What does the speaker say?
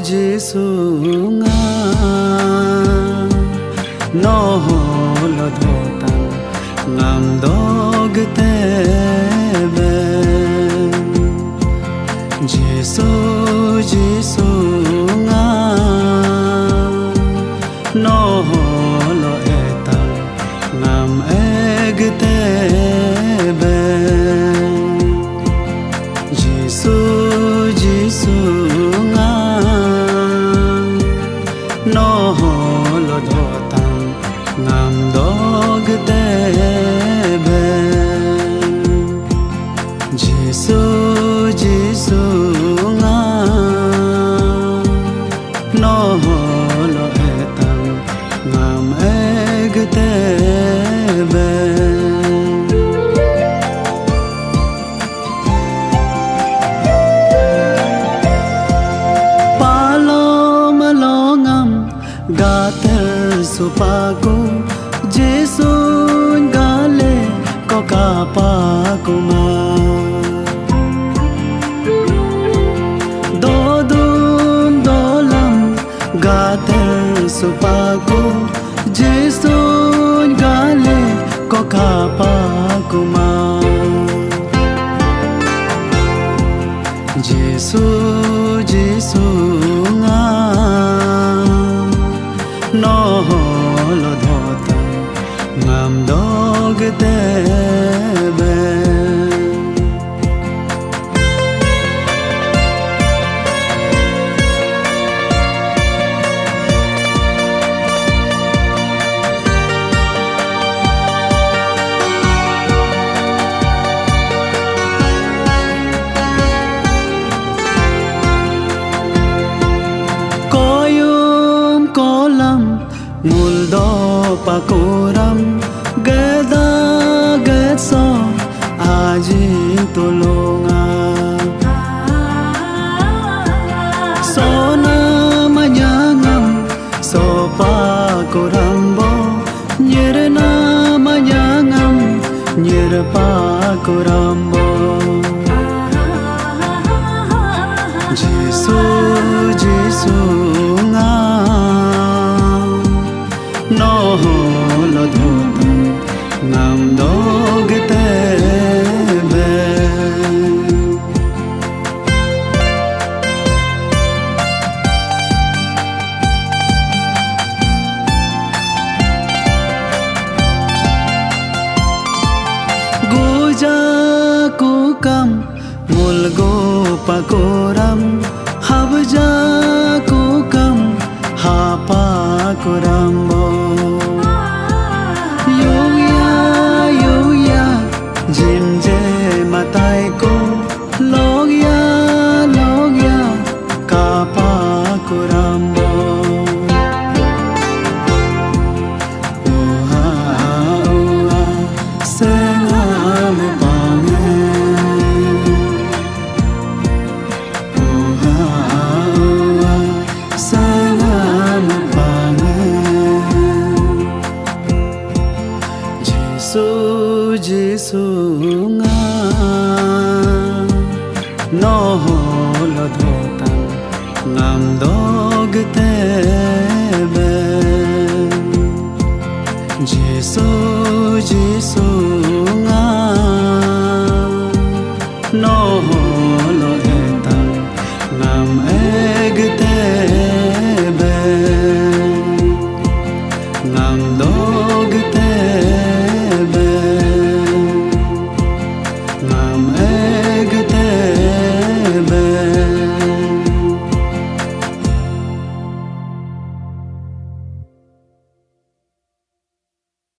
Giêsu nga no lo thotan ngam dog tebe Giêsu nga no lo etan ngam eg tebe Giêsu nga no lo thotan ngam dog tebe Giêsu nga no lo etan ngam eg tebe gater supaku Giêsu gale ko kapaku ma dodun dolam gater supaku Giêsu gale ko kapaku ma Giêsu nga no lo thotan ngam dog tebe muldo pakuram geda getso aji tulunga sona manyangam so pakurambo nyerna manyangam nyer pakurambo Giêsu nga no lo thotan ngam dog tebe goja kukam mulgo pakoram habja kukam hapa kurambo Jimje matai ko logya kapa kurambo oha sengam pange oha sengam pange Giêsu nga no lo thotan ngam dog tebe Giêsu nga no